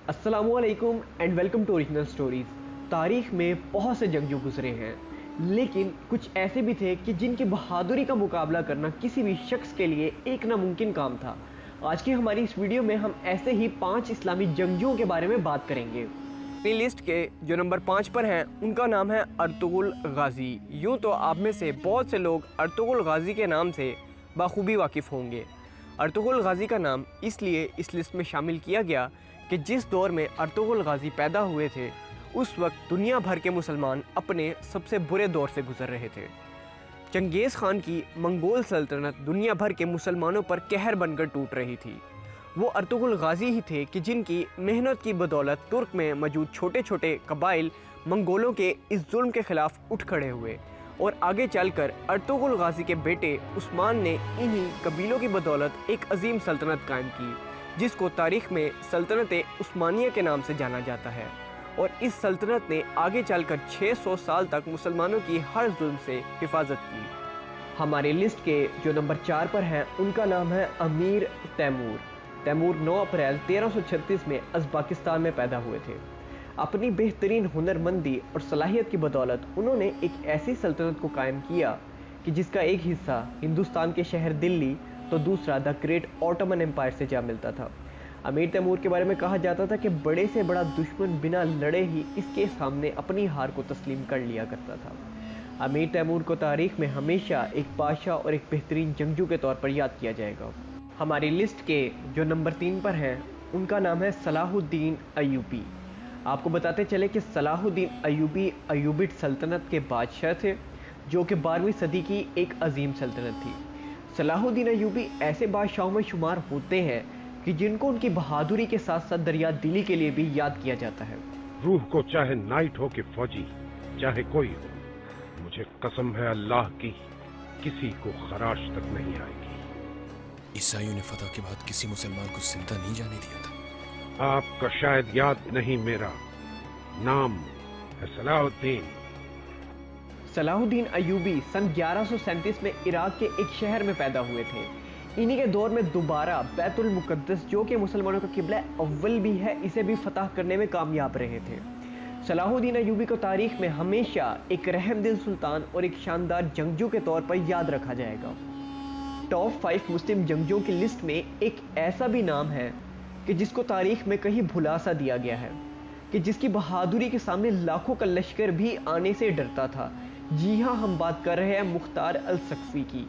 अस्सलामुअलैकुम and welcome to original stories. तारीख में बहुत से जंगजू गुजरे हैं, लेकिन कुछ ऐसे भी थे कि जिनकी बहादुरी का मुकाबला करना किसी भी शख्स के लिए एक नामुमकिन काम था। आज की हमारी इस वीडियो में हम ऐसे ही 5 इस्लामी जंगजुओं के बारे में बात करेंगे। अपनी लिस्ट के जो नंबर 5 पर हैं उनका नाम है अर्तुगरुल गाजी। यूँ तो आप में से बहुत से लोग अर्तुगरुल गाजी के नाम से बाखूबी वाकिफ़ होंगे। अर्तुगरुल गाजी का नाम इसलिए इस लिस्ट में शामिल किया गया कि जिस दौर में अर्तुगरुल गाजी पैदा हुए थे उस वक्त दुनिया भर के मुसलमान अपने सबसे बुरे दौर से गुजर रहे थे। चंगेज़ खान की मंगोल सल्तनत दुनिया भर के मुसलमानों पर कहर बनकर टूट रही थी। वो अर्तुगरुल गाजी ही थे कि जिनकी मेहनत की बदौलत तुर्क में मौजूद छोटे छोटे कबाइल मंगोलों के इस जुल्म के ख़िलाफ़ उठ खड़े हुए और आगे चलकर अर्तुगरुल गाजी के बेटे उस्मान ने इन्हीं कबीलों की बदौलत एक अजीम सल्तनत कायम की, जिसको तारीख़ में सल्तनत उस्मानिया के नाम से जाना जाता है। और इस सल्तनत ने आगे चलकर 600 साल तक मुसलमानों की हर जुल्म से हिफाजत की। हमारे लिस्ट के जो नंबर 4 पर हैं उनका नाम है अमीर तैमूर। तैमूर 9 अप्रैल 1336 में उज़्बेकिस्तान में पैदा हुए थे। अपनी बेहतरीन हुनरमंदी और सलाहियत की बदौलत उन्होंने एक ऐसी सल्तनत को कायम किया कि जिसका एक हिस्सा हिंदुस्तान के शहर दिल्ली तो दूसरा द ग्रेट ऑटोमन एम्पायर से जा मिलता था। अमीर तैमूर के बारे में कहा जाता था कि बड़े से बड़ा दुश्मन बिना लड़े ही इसके सामने अपनी हार को तस्लीम कर लिया करता था। अमीर तैमूर को तारीख में हमेशा एक बादशाह और एक बेहतरीन जंगजू के तौर पर याद किया जाएगा। हमारी लिस्ट के जो नंबर 3 पर हैं उनका नाम है सलाहुद्दीन अय्यूबी। आपको बताते चले कि सलाहुद्दीन अय्यूबी अय्यूबिड सल्तनत के बादशाह थे, जो कि 12वीं सदी की एक अजीम सल्तनत थी। सलाहुद्दीन अय्यूबी ऐसे बादशाहों में शुमार होते हैं कि जिनको उनकी बहादुरी के साथ साथ दरिया दिली के लिए भी याद किया जाता है। रूह को चाहे नाइट हो कि फौजी, चाहे कोई हो, मुझे कसम है अल्लाह की, किसी को खराश तक नहीं आएगी। ईसाइयों ने फतह के बाद किसी मुसलमान को जिंदा नहीं जाने दिया था। आपका शायद याद नहीं, मेरा नाम है सलाहुद्दीन। सलाहुद्दीन अय्यूबी सन 1137 में इराक के एक शहर में पैदा हुए थे। इन्हीं के दौर में दोबारा बैतुल मुकद्दस, जो कि मुसलमानों का किबला अव्वल भी है, इसे भी फतह करने में कामयाब रहे थे। सलाहुद्दीन अय्यूबी को तारीख में हमेशा एक रहमदिल सुल्तान और एक शानदार जंगजू के तौर पर याद रखा जाएगा। टॉप 5 मुस्लिम जंगजुओं की लिस्ट में एक ऐसा भी नाम है कि जिसको तारीख में कहीं भुला सा दिया गया है, कि जिसकी बहादुरी के सामने लाखों का लश्कर भी आने से डरता था। जी हाँ, हम बात कर रहे हैं मुख्तार अल सक्फी की।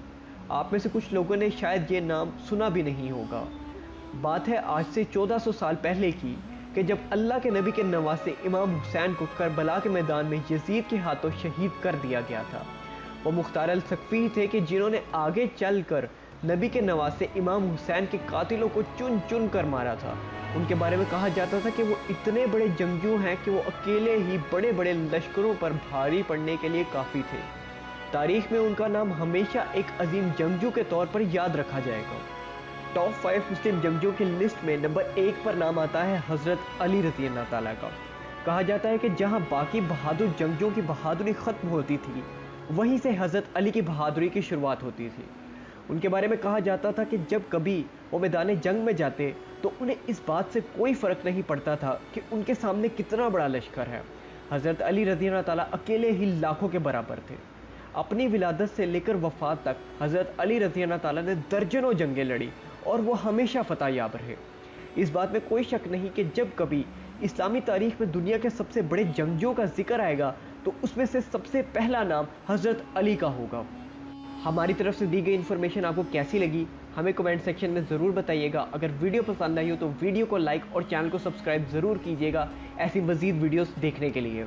आप में से कुछ लोगों ने शायद ये नाम सुना भी नहीं होगा। बात है आज से 1400 साल पहले की, कि जब अल्लाह के नबी के नवासे इमाम हुसैन को करबला के मैदान में यजीद के हाथों शहीद कर दिया गया था। वो मुख्तार अल सक्फी थे कि जिन्होंने आगे चलकर नबी के नवासे इमाम हुसैन के कातिलों को चुन चुन कर मारा था। उनके बारे में कहा जाता था कि वो इतने बड़े जंगजू हैं कि वो अकेले ही बड़े बड़े लश्करों पर भारी पड़ने के लिए काफ़ी थे। तारीख में उनका नाम हमेशा एक अजीम जंगजू के तौर पर याद रखा जाएगा। टॉप 5 मुस्लिम जंगजू की लिस्ट में नंबर 1 पर नाम आता है हज़रत अली रज़ी अल्लाह ताला का। कहा जाता है कि जहां बाकी बहादुर जंगजूओं की बहादुरी ख़त्म होती थी, वहीं से हज़रत अली की बहादुरी की शुरुआत होती थी। उनके बारे में कहा जाता था कि जब कभी वो मैदान जंग में जाते तो उन्हें इस बात से कोई फ़र्क नहीं पड़ता था कि उनके सामने कितना बड़ा लश्कर है। हज़रत अली रज़ी अल्लाह ताला अकेले ही लाखों के बराबर थे। अपनी विलादत से लेकर वफ़ात तक हज़रत अली रज़ी अल्लाह ताला ने दर्जनों जंगें लड़ी और वो हमेशा फतह याब रहे। इस बात में कोई शक नहीं कि जब कभी इस्लामी तारीख में दुनिया के सबसे बड़े जंगजुओं का जिक्र आएगा तो उसमें से सबसे पहला नाम हज़रत अली का होगा। हमारी तरफ से दी गई इन्फॉर्मेशन आपको कैसी लगी, हमें कमेंट सेक्शन में ज़रूर बताइएगा। अगर वीडियो पसंद आई हो तो वीडियो को लाइक और चैनल को सब्सक्राइब ज़रूर कीजिएगा ऐसी मज़ीद वीडियोस देखने के लिए।